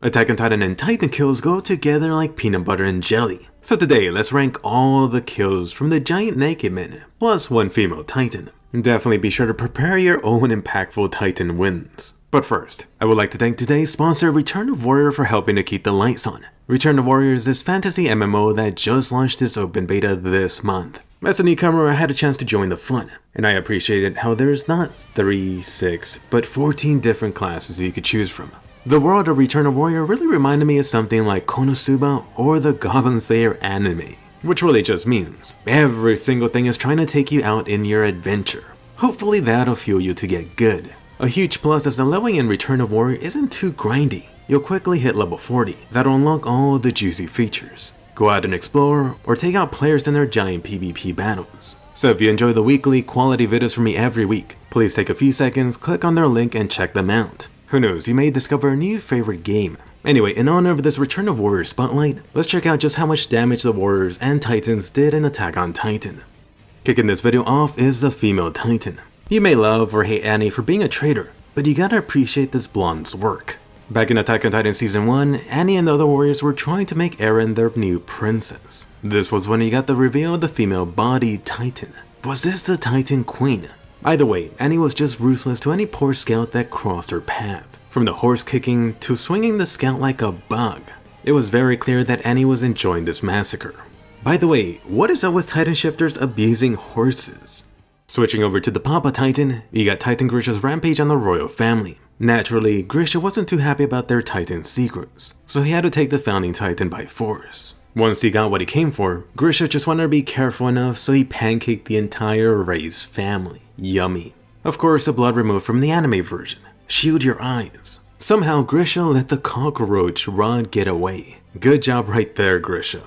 Attack on Titan and Titan kills go together like peanut butter and jelly. So today, let's rank all the kills from the giant naked men, plus one female Titan. Definitely be sure to prepare your own impactful Titan wins. But first, I would like to thank today's sponsor Return of Warrior for helping to keep the lights on. Return of Warrior is this fantasy MMO that just launched its open beta this month. As a newcomer, I had a chance to join the fun, and I appreciated how there's not 3, 6, but 14 different classes you could choose from. The world of Return of Warrior really reminded me of something like Konosuba or the Goblin Slayer anime, which really just means every single thing is trying to take you out in your adventure. Hopefully that'll fuel you to get good. A huge plus is the leveling in Return of Warrior isn't too grindy. You'll quickly hit level 40, that'll unlock all the juicy features. Go out and explore, or take out players in their giant PvP battles. So if you enjoy the weekly quality videos from me every week, please take a few seconds, click on their link and check them out. Who knows, you may discover a new favorite game. Anyway, in honor of this Return of Warrior spotlight, let's check out just how much damage the Warriors and Titans did in Attack on Titan. Kicking this video off is the female Titan. You may love or hate Annie for being a traitor, but you gotta appreciate this blonde's work. Back in Attack on Titan Season 1, Annie and the other warriors were trying to make Eren their new princess. This was when you got the reveal of the female body Titan. Was this the Titan Queen? Either way, Annie was just ruthless to any poor scout that crossed her path. From the horse kicking to swinging the scout like a bug. It was very clear that Annie was enjoying this massacre. By the way, what is up with Titan shifters abusing horses? Switching over to the Papa Titan, you got Titan Grisha's rampage on the royal family. Naturally, Grisha wasn't too happy about their Titan secrets, so he had to take the founding Titan by force. Once he got what he came for, Grisha just wanted to be careful enough, so he pancaked the entire Ray's family. Yummy. Of course, the blood removed from the anime version. Shield your eyes. Somehow Grisha let the cockroach rod get away. Good job right there, Grisha.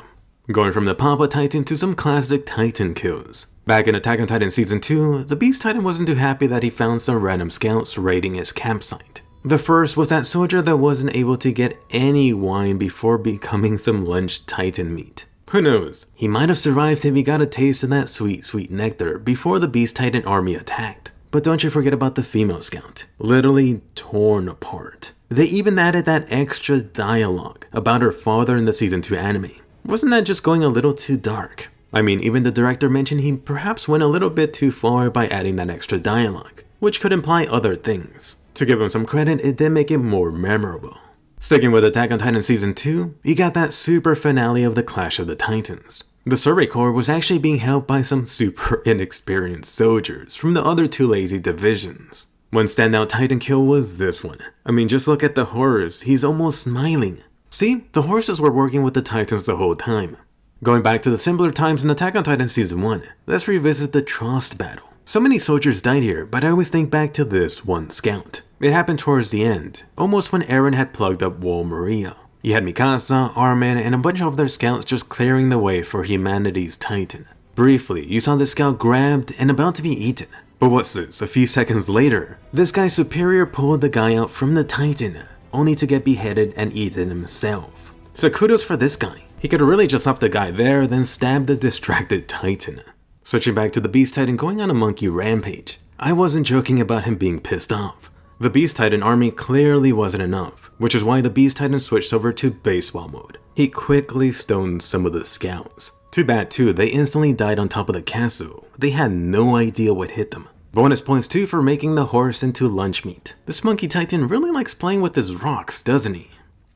Going from the Papa Titan to some classic Titan kills. Back in Attack on Titan Season 2, the Beast Titan wasn't too happy that he found some random scouts raiding his campsite. The first was that soldier that wasn't able to get any wine before becoming some lunch Titan meat. Who knows, he might have survived if he got a taste of that sweet, sweet nectar before the Beast Titan army attacked. But don't you forget about the female scout, literally torn apart. They even added that extra dialogue about her father in the Season 2 anime. Wasn't that just going a little too dark? I mean, even the director mentioned he perhaps went a little bit too far by adding that extra dialogue, which could imply other things. To give him some credit, it did make it more memorable. Sticking with Attack on Titan Season 2, you got that super finale of the Clash of the Titans. The Survey Corps was actually being held by some super inexperienced soldiers from the other two lazy divisions. One standout Titan kill was this one. I mean, just look at the horse, he's almost smiling. See, the horses were working with the Titans the whole time. Going back to the simpler times in Attack on Titan Season 1, let's revisit the Trost battle. So many soldiers died here, but I always think back to this one scout. It happened towards the end, almost when Eren had plugged up Wall Maria. You had Mikasa, Armin, and a bunch of other scouts just clearing the way for humanity's Titan. Briefly, you saw the scout grabbed and about to be eaten. But what's this, a few seconds later, this guy's superior pulled the guy out from the Titan, only to get beheaded and eaten himself. So kudos for this guy. He could have really just left the guy there, then stabbed the distracted Titan. Switching back to the Beast Titan going on a monkey rampage. I wasn't joking about him being pissed off. The Beast Titan army clearly wasn't enough, which is why the Beast Titan switched over to baseball mode. He quickly stoned some of the scouts. Too bad too, they instantly died on top of the castle. They had no idea what hit them. Bonus points too for making the horse into lunch meat. This monkey Titan really likes playing with his rocks, doesn't he?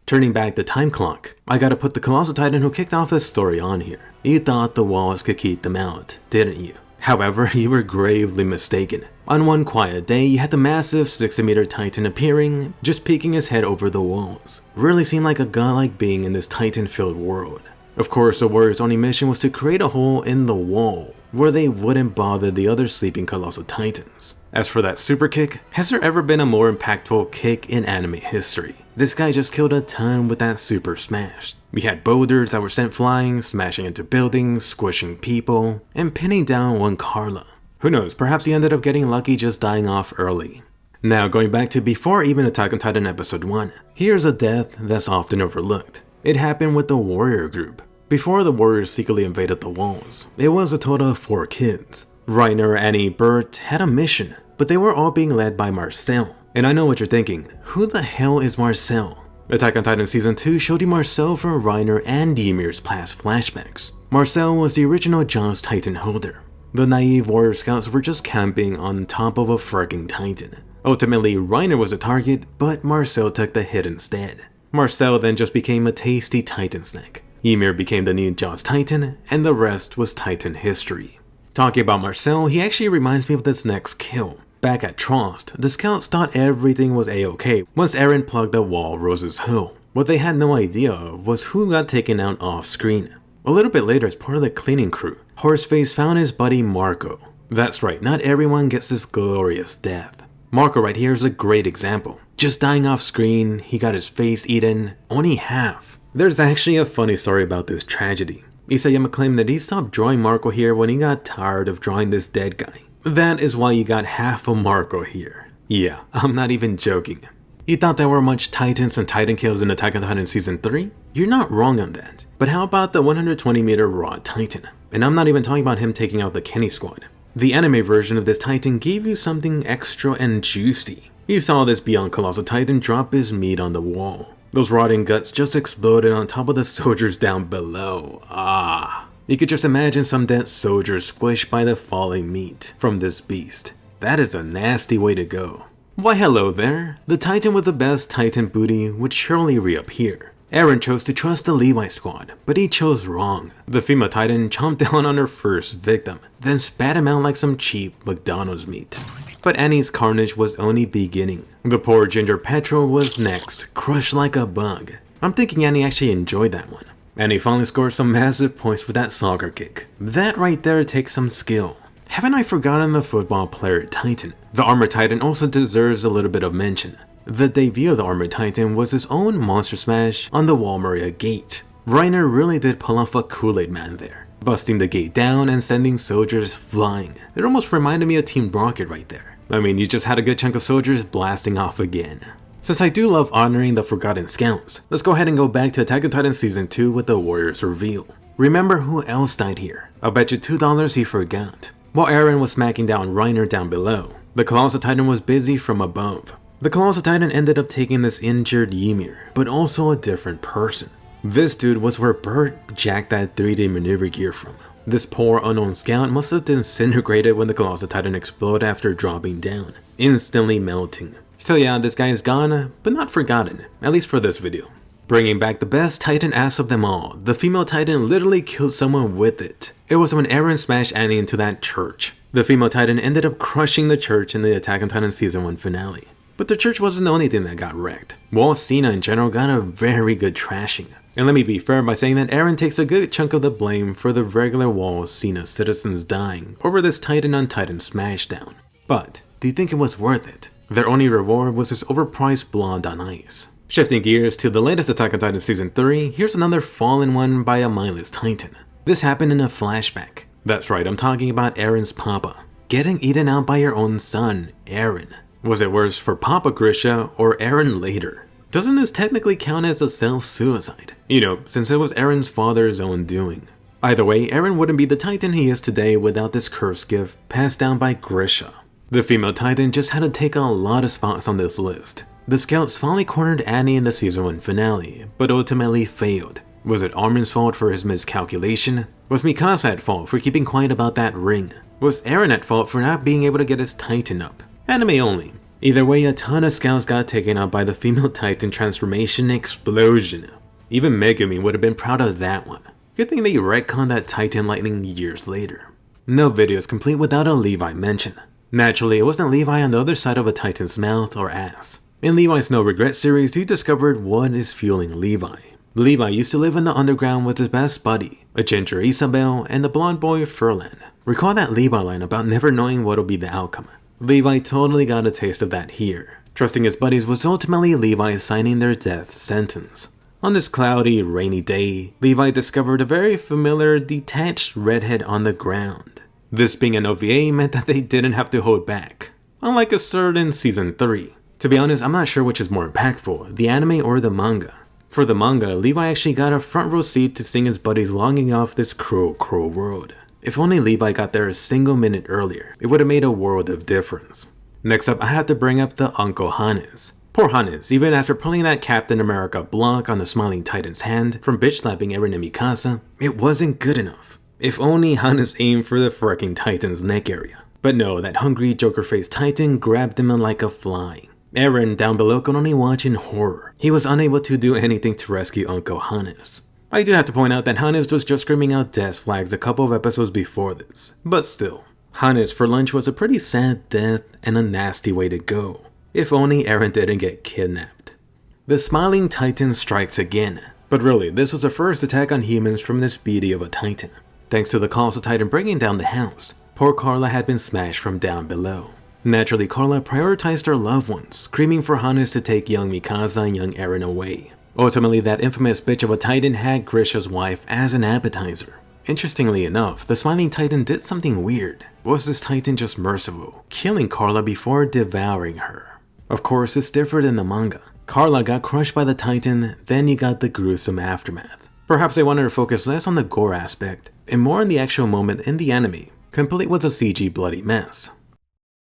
Turning back the time clock, I gotta put the Colossal Titan who kicked off this story on here. You thought the walls could keep them out, didn't you? However, you were gravely mistaken. On one quiet day, you had the massive 60-meter Titan appearing, just peeking his head over the walls. Really seemed like a godlike being in this Titan-filled world. Of course, the warrior's only mission was to create a hole in the wall, where they wouldn't bother the other sleeping Colossal Titans. As for that super kick, has there ever been a more impactful kick in anime history? This guy just killed a ton with that super smash. We had boulders that were sent flying, smashing into buildings, squishing people, and pinning down one Carla. Who knows, perhaps he ended up getting lucky just dying off early. Now going back to before even Attack on Titan Episode 1, here's a death that's often overlooked. It happened with the warrior group. Before the warriors secretly invaded the walls, it was a total of 4 kids. Reiner, Annie, Bert had a mission, but they were all being led by Marcel. And I know what you're thinking, who the hell is Marcel? Attack on Titan Season 2 showed you Marcel from Reiner and Ymir's past flashbacks. Marcel was the original Jaws Titan holder. The naive warrior scouts were just camping on top of a freaking Titan. Ultimately, Reiner was a target, but Marcel took the hit instead. Marcel then just became a tasty Titan snack. Ymir became the new Jaws Titan, and the rest was Titan history. Talking about Marcel, he actually reminds me of this next kill. Back at Trost, the scouts thought everything was a-okay once Eren plugged the Walrose's hull. What they had no idea of was who got taken out off screen. A little bit later, as part of the cleaning crew, Horseface found his buddy Marco. That's right, not everyone gets this glorious death. Marco right here is a great example. Just dying off screen, he got his face eaten, only half. There's actually a funny story about this tragedy. Isayama claimed that he stopped drawing Marco here when he got tired of drawing this dead guy. That is why you got half of Marco here. Yeah, I'm not even joking. You thought there were much Titans and Titan kills in Attack on Titan Season 3? You're not wrong on that. But how about the 120-meter raw Titan? And I'm not even talking about him taking out the Kenny squad. The anime version of this Titan gave you something extra and juicy. You saw this beyond Colossal Titan drop his meat on the wall. Those rotting guts just exploded on top of the soldiers down below. Ah. You could just imagine some dead soldiers squished by the falling meat from this beast. That is a nasty way to go. Why hello there, the Titan with the best Titan booty would surely reappear. Eren chose to trust the Levi squad, but he chose wrong. The female Titan chomped down on her first victim, then spat him out like some cheap McDonald's meat. But Annie's carnage was only beginning. The poor Ginger Petrol was next, crushed like a bug. I'm thinking Annie actually enjoyed that one. Annie finally scored some massive points with that soccer kick. That right there takes some skill. Haven't I forgotten the football player Titan? The Armored Titan also deserves a little bit of mention. The debut of the Armored Titan was his own monster smash on the Walmaria gate. Reiner really did pull off a Kool-Aid man there, busting the gate down and sending soldiers flying. It almost reminded me of Team Rocket right there. I mean, you just had a good chunk of soldiers blasting off again. Since I do love honoring the Forgotten Scouts, let's go ahead and go back to Attack on Titan Season 2 with the Warriors reveal. Remember who else died here? I'll bet you $2 he forgot. While Eren was smacking down Reiner down below, the Colossal Titan was busy from above. The Colossal Titan ended up taking this injured Ymir, but also a different person. This dude was where Bert jacked that 3D maneuver gear from. This poor unknown scout must have disintegrated when the Colossal Titan exploded after dropping down, instantly melting. So yeah, this guy is gone, but not forgotten, at least for this video. Bringing back the best Titan ass of them all, the female Titan literally killed someone with it. It was when Eren smashed Annie into that church. The female Titan ended up crushing the church in the Attack on Titan Season 1 finale. But the church wasn't the only thing that got wrecked. While Sina in general got a very good trashing. And let me be fair by saying that Eren takes a good chunk of the blame for the regular Wall Sina citizens dying over this Titan on Titan smashdown. But do you think it was worth it? Their only reward was this overpriced blonde on ice. Shifting gears to the latest Attack on Titan Season 3, here's another fallen one by a mindless Titan. This happened in a flashback. That's right, I'm talking about Eren's papa. Getting eaten out by your own son, Eren. Was it worse for Papa Grisha or Eren later? Doesn't this technically count as a self-suicide? You know, since it was Eren's father's own doing. Either way, Eren wouldn't be the Titan he is today without this cursed gift passed down by Grisha. The female Titan just had to take a lot of spots on this list. The scouts finally cornered Annie in the Season 1 finale, but ultimately failed. Was it Armin's fault for his miscalculation? Was Mikasa at fault for keeping quiet about that ring? Was Eren at fault for not being able to get his Titan up? Anime only. Either way, a ton of scouts got taken out by the female Titan transformation explosion. Even Megumi would have been proud of that one. Good thing they retconned that Titan lightning years later. No video is complete without a Levi mention. Naturally, it wasn't Levi on the other side of a Titan's mouth or ass. In Levi's No Regret series, he discovered what is fueling Levi. Levi used to live in the underground with his best buddy, a ginger Isabel, and the blonde boy Furlan. Recall that Levi line about never knowing what'll be the outcome. Levi totally got a taste of that here. Trusting his buddies was ultimately Levi signing their death sentence. On this cloudy, rainy day, Levi discovered a very familiar, detached redhead on the ground. This being an OVA meant that they didn't have to hold back, unlike a certain Season 3. To be honest, I'm not sure which is more impactful, the anime or the manga. For the manga, Levi actually got a front row seat to seeing his buddies longing off this cruel, cruel world. If only Levi got there a single minute earlier, it would have made a world of difference. Next up, I had to bring up the Uncle Hannes. Poor Hannes, even after pulling that Captain America block on the Smiling Titan's hand from bitch slapping Eren and Mikasa, it wasn't good enough. If only Hannes aimed for the fricking Titan's neck area. But no, that hungry Joker-faced Titan grabbed him like a fly. Eren, down below, could only watch in horror. He was unable to do anything to rescue Uncle Hannes. I do have to point out that Hannes was just screaming out death flags a couple of episodes before this. But still, Hannes for lunch was a pretty sad death and a nasty way to go. If only Eren didn't get kidnapped. The Smiling Titan strikes again. But really, this was the first attack on humans from this beauty of a Titan. Thanks to the Colossal Titan bringing down the house, poor Carla had been smashed from down below. Naturally, Carla prioritized her loved ones, screaming for Hannes to take young Mikasa and young Eren away. Ultimately, that infamous bitch of a Titan had Grisha's wife as an appetizer. Interestingly enough, the Smiling Titan did something weird. Was this Titan just merciful, killing Carla before devouring her? Of course, it's different in the manga. Carla got crushed by the Titan, then you got the gruesome aftermath. Perhaps they wanted to focus less on the gore aspect, and more on the actual moment in the anime, complete with a CG bloody mess.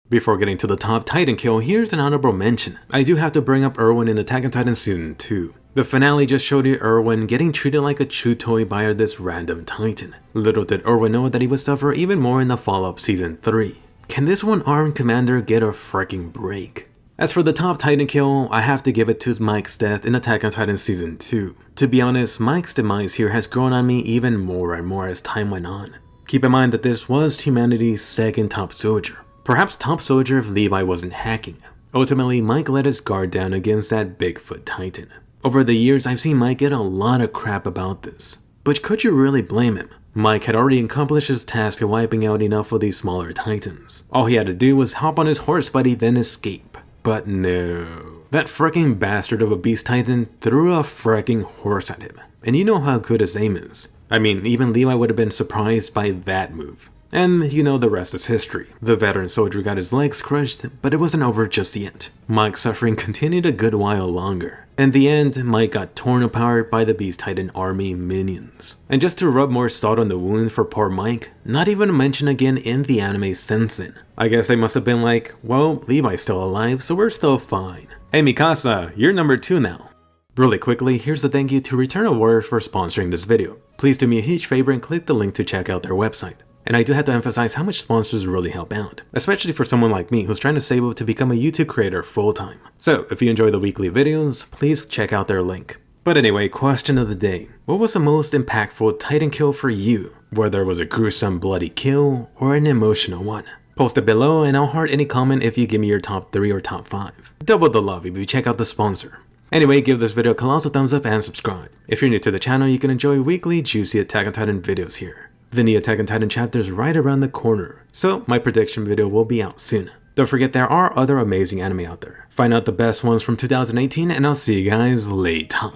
Before getting to the top Titan kill, here's an honorable mention. I do have to bring up Erwin in Attack on Titan Season 2. The finale just showed you Erwin getting treated like a chew toy by this random Titan. Little did Erwin know that he would suffer even more in the follow-up Season 3. Can this one-armed commander get a freaking break? As for the top Titan kill, I have to give it to Mike's death in Attack on Titan Season 2. To be honest, Mike's demise here has grown on me even more and more as time went on. Keep in mind that this was humanity's second top soldier. Perhaps top soldier if Levi wasn't hacking. Ultimately, Mike let his guard down against that Bigfoot Titan. Over the years, I've seen Mike get a lot of crap about this. But could you really blame him? Mike had already accomplished his task of wiping out enough of these smaller Titans. All he had to do was hop on his horse buddy, then escape. But no. That fricking bastard of a beast Titan threw a fricking horse at him. And you know how good his aim is. I mean, even Levi would have been surprised by that move. And you know the rest is history. The veteran soldier got his legs crushed, but it wasn't over just yet. Mike's suffering continued a good while longer. In the end, Mike got torn apart by the Beast Titan army minions. And just to rub more salt on the wound for poor Mike, not even a mention again in the anime Sensen. I guess they must have been like, well, Levi's still alive, so we're still fine. Hey Mikasa, you're number 2 now. Really quickly, here's a thank you to Return of Warriors for sponsoring this video. Please do me a huge favor and click the link to check out their website. And I do have to emphasize how much sponsors really help out, especially for someone like me who's trying to save up to become a YouTube creator full-time. So if you enjoy the weekly videos, please check out their link. But anyway, question of the day. What was the most impactful Titan kill for you? Whether it was a gruesome bloody kill or an emotional one. Post it below and I'll heart any comment if you give me your top 3 or top 5. Double the love if you check out the sponsor. Anyway, give this video a colossal thumbs up and subscribe. If you're new to the channel, you can enjoy weekly juicy Attack on Titan videos here. The new Attack on Titan chapter is right around the corner, so my prediction video will be out soon. Don't forget there are other amazing anime out there. Find out the best ones from 2018 and I'll see you guys later.